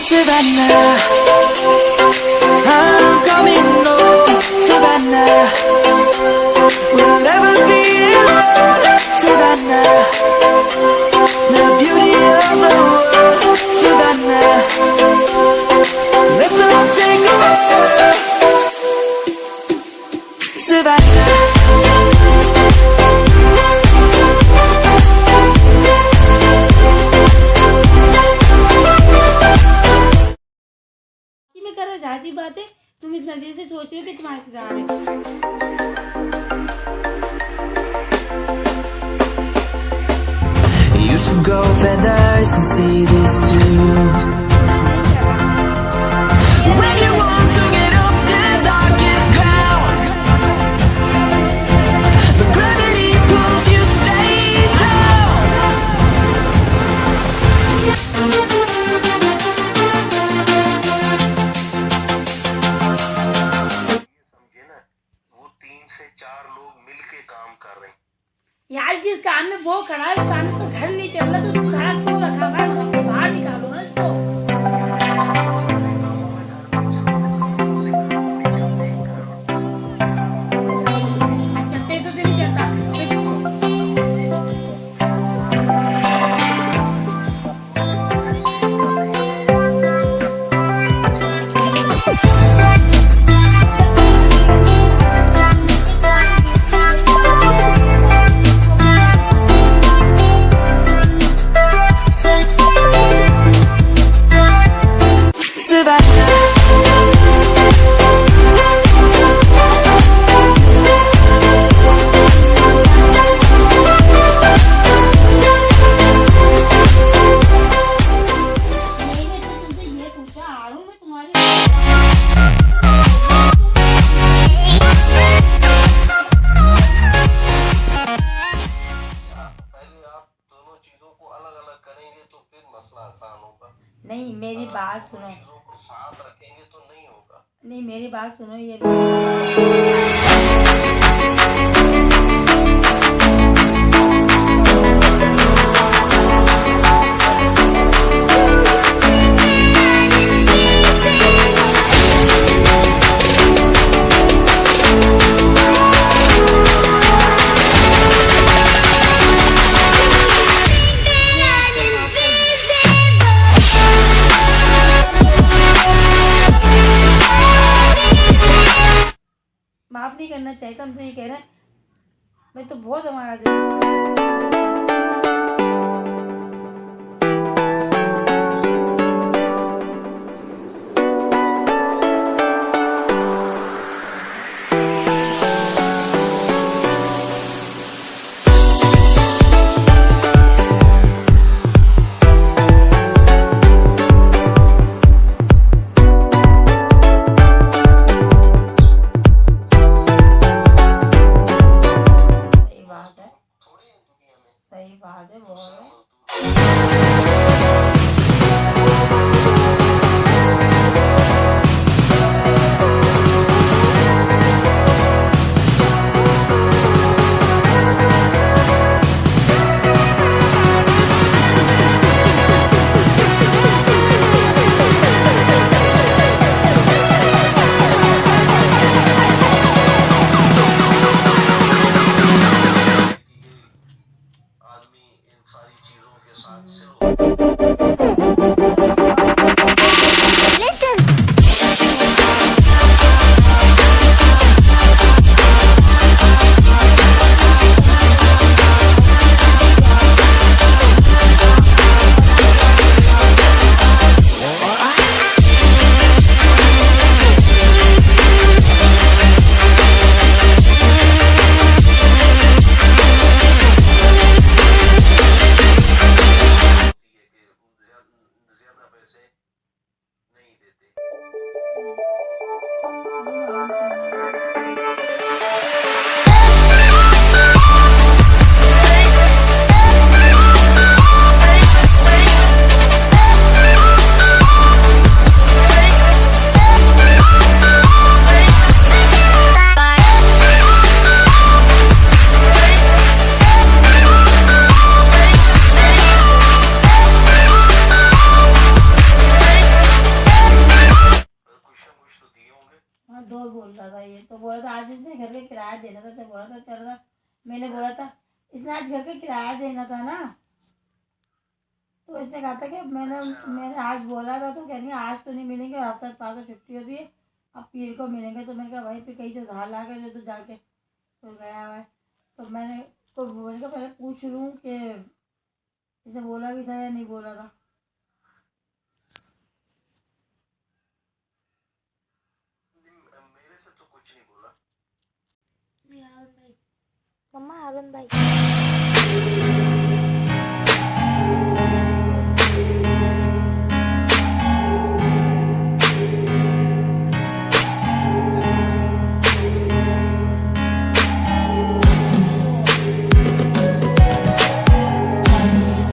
Savannah, I'm coming home. Savannah, we'll never be alone. Savannah, the beauty of the world. Savannah, let's all take a walk. Savannah. में कर रहे झाजी बात है, तुम इस नजर से सोच रहे हो कि तुम्हारे से आ रहे। You should grow feathers and see this too. When you want to get off the darkest ground, but gravity pulls you straight down. यार जिस काम में वो खड़ा है उस काम में तो घर नहीं चल रहा, तो उसको खड़ा क्यों रखा है? बाहर निकालो ना इसको। चलते तो नहीं चलता। नहीं मेरी बात सुनो, साथ रखेंगे तो नहीं होगा। नहीं मेरी बात सुनो, ये माफ नहीं करना चाहिए था, हम तो ये कह रहे हैं मैं तो बहुत हमारा रहा था ये, तो बोला था आज इसने घर का किराया देना था, तो बोला था चल रहा, मैंने बोला था इसने आज घर का किराया देना था ना, तो इसने कहा था कि मैंने आज बोला था, तो कह रही आज तो नहीं मिलेंगे और हफ्ता पार तो छुट्टी होती है, अब पीर को मिलेंगे। तो मैंने कहा भाई फिर कहीं से उधार ला के जो तो जाके तो गया हुआ है, तो मैंने तो बोल के पहले पूछ लूँ कि इसने बोला भी था या नहीं बोला था। मेरे से तो कुछ नहीं बोला। मम्मा हारून भाई